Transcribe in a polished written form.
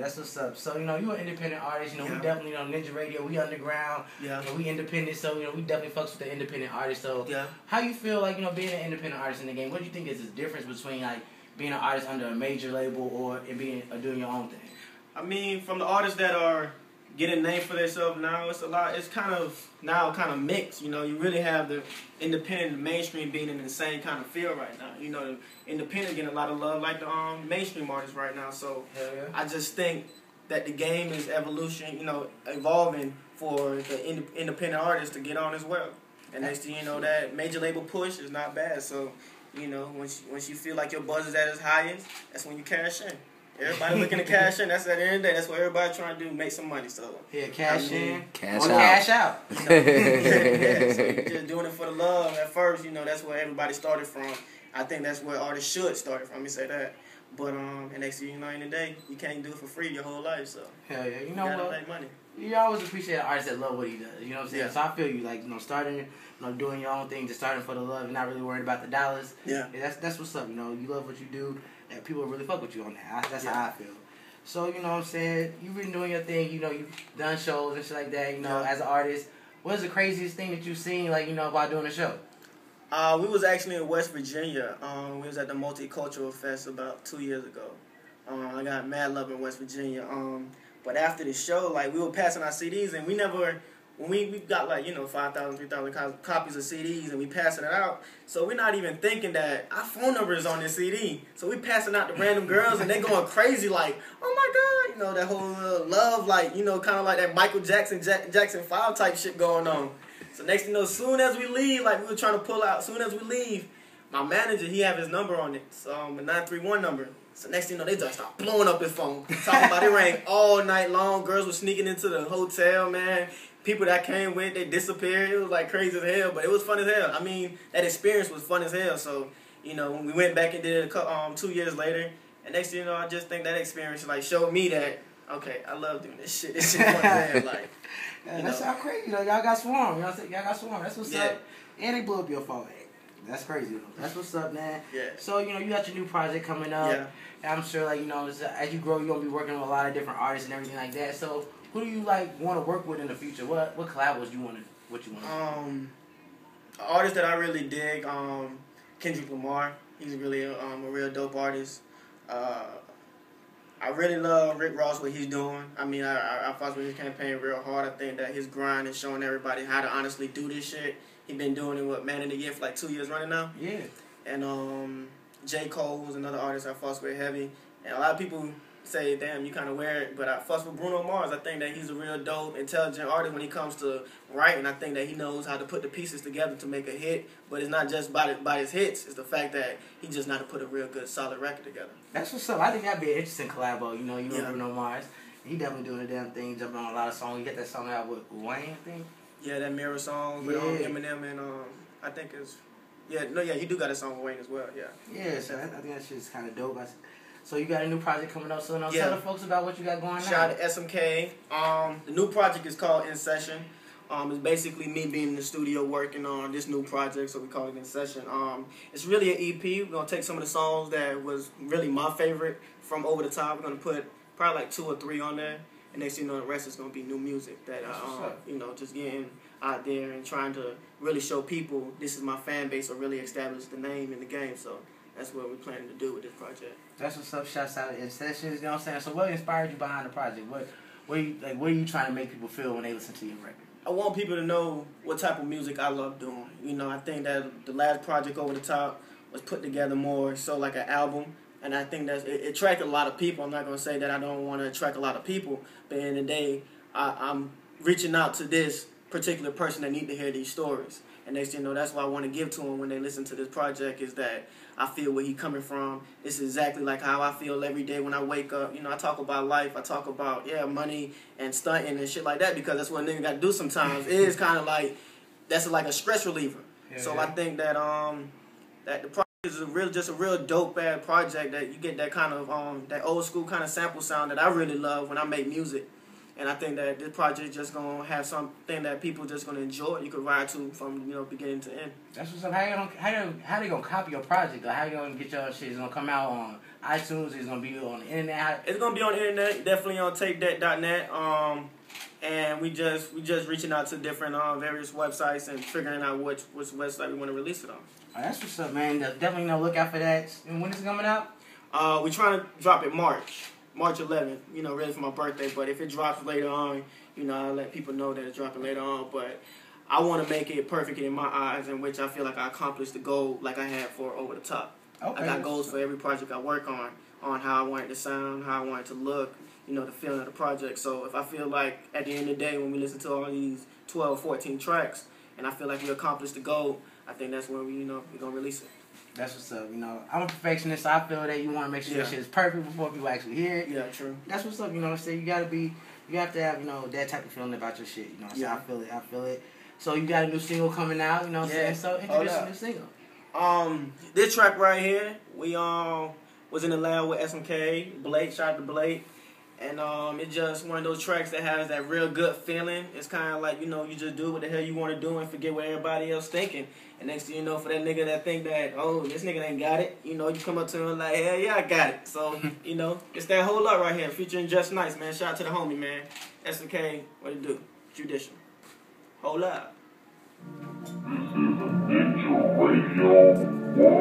that's what's up. So, you know, you're an independent artist. You know, we definitely, Ninja Radio, we underground. Yeah. You know, we independent, so, we definitely fucks with the independent artist. So, how you feel like, being an independent artist in the game? What do you think is the difference between, like, being an artist under a major label and doing your own thing? I mean, from the artists that are getting a name for themselves now, it's kind of mixed. You really have the independent and mainstream being in the same kind of field right now. The independent getting a lot of love like the mainstream artists right now. So I just think that the game is evolving for the independent artists to get on as well. And next thing you know, that major label push is not bad. So, once you feel like your buzz is at its highest, that's when you cash in. Everybody looking to cash in. That's at the end of the day. That's what everybody trying to do, make some money. So cash in, cash out. Cash out. So you're just doing it for the love at first. That's where everybody started from. I think that's where artists should start from. Let me say that. But and next thing you know, in the day, you can't do it for free your whole life. So hell yeah, you gotta make money. You always appreciate an artist that love what he does. You know what I'm saying? Yeah. So I feel you, like, starting, doing your own thing, just starting for the love and not really worried about the dollars. Yeah. That's what's up. You love what you do, and people really fuck with you on that. That's how I feel. So, you know what I'm saying? You've been doing your thing, you've done shows and shit like that, as an artist. What is the craziest thing that you've seen, like, while doing a show? We was actually in West Virginia. We was at the Multicultural Fest about 2 years ago. I got mad love in West Virginia. But after the show, like, we were passing our CDs, and we got, like, 5,000, 3,000 copies of CDs, and we passing it out. So we're not even thinking that our phone number is on this CD. So we passing out to random girls, and they going crazy, like, oh my God, that whole love, like, kind of like that Michael Jackson, Jackson 5 type shit going on. So next thing you know, soon as we leave, like, we were trying to pull out, soon as we leave, my manager, he have his number on it, so a 931 number. So next thing you know, they just start blowing up his phone. Talking about it rang all night long. Girls were sneaking into the hotel, man. People that came with, they disappeared. It was like crazy as hell, but it was fun as hell. I mean, that experience was fun as hell. So, when we went back and did it 2 years later, and next thing you know, I just think that experience like showed me that, okay, I love doing this shit. This shit fun as hell. Like, that's how crazy. Y'all got swarmed. You know what I'm saying? Y'all got swarmed. That's what's up. And they blew up your phone. That's crazy, though. That's what's up, man. Yeah. So, you got your new project coming up. Yeah. And I'm sure, like, as you grow, you're going to be working with a lot of different artists and everything like that. So, who do you, like, want to work with in the future? What collabs do you want to, An artist that I really dig, Kendrick Lamar. He's really a real dope artist. I really love Rick Ross, what he's doing. I mean, I fought with his campaign real hard. I think that his grind is showing everybody how to honestly do this shit. He's been doing it, Man of the Year for like 2 years running now. Yeah. And J. Cole was another artist I fuss with heavy. And a lot of people say, damn, you kind of wear it. But I fuss with Bruno Mars. I think that he's a real dope, intelligent artist when he comes to writing. I think that he knows how to put the pieces together to make a hit. But it's not just by his hits. It's the fact that he just know how to put a real good, solid record together. That's what's up. I think that'd be an interesting collabo. You and Bruno Mars. He definitely doing the damn thing, jumping on a lot of songs. You get that song out with Wayne, I think. Yeah, that Mirror song with Eminem and I think it's he do got a song with Wayne as well. Yeah. Yeah, so I think that shit's kind of dope. So you got a new project coming up soon. Tell the folks about what you got going on. Shout out to SMK. The new project is called In Session. It's basically me being in the studio working on this new project, so we call it In Session. It's really an EP. We're gonna take some of the songs that was really my favorite from over the top. We're gonna put probably like 2 or 3 on there. And next thing you know, the rest is going to be new music that, just getting out there and trying to really show people this is my fan base or really establish the name in the game. So that's what we're planning to do with this project. That's what's up. Shouts out to In Sessions. You know what I'm saying? So what inspired you behind the project? What are you trying to make people feel when they listen to your record? I want people to know what type of music I love doing. I think that the last project, Over the Top, was put together more so like an album. And I think that it attracted a lot of people. I'm not going to say that I don't want to attract a lot of people. But in the day, I'm reaching out to this particular person that need to hear these stories. And next thing you know, that's what I want to give to them when they listen to this project is that I feel where he coming from. It's exactly like how I feel every day when I wake up. I talk about life. I talk about, money and stunting and shit like that because that's what a nigga got to do sometimes. It is kind of like, that's like a stress reliever. I think that that the project is just a real dope bad project that you get that kind of that old school kind of sample sound that I really love when I make music, and I think that this project is just gonna have something that people just gonna enjoy. You can ride to from beginning to end. That's what's up. How they gonna copy your project? Or how you gonna get your shit? It's gonna come out on iTunes? It's gonna be on the internet. It's gonna be on the internet. Definitely on tapedeck.net. And we just reaching out to different various websites and figuring out which website we want to release it on. Oh, that's what's up, man. Definitely look out for that. And when is it coming out? We're trying to drop it March 11th. You know, really for my birthday. But if it drops later on, you know, I'll let people know that it's dropping later on. But I want to make it perfect in my eyes, in which I feel like I accomplished the goal like I had for Over the Top. Okay. I got goals for every project I work on how I want it to sound, how I want it to look, you know, the feeling of the project. So if I feel like at the end of the day when we listen to all these 12, 14 tracks, and I feel like we accomplished the goal, I think that's when we're going to release it. That's what's up. You know, I'm a perfectionist, so I feel that you want to make sure shit is perfect before people actually hear it. Yeah, true. That's what's up. You know what I'm saying? You have to have, you know, that type of feeling about your shit. You know what I'm saying? I feel it. So you got a new single coming out, you know what I'm saying? So introduce a new single. This track right here, we was in the lab with SMK, Blake, shout out to Blake. And it's just one of those tracks that has that real good feeling. It's kind of like, you know, you just do what the hell you want to do and forget what everybody else thinking. And next thing you know, for that nigga that think that, oh, this nigga ain't got it, you know, you come up to him like, hell yeah, I got it. So, you know, it's that whole lot right here, featuring Just Nice, man. Shout out to the homie, man. SMK, what it do? Judicial. Whole lot. This is a Judicial Radio.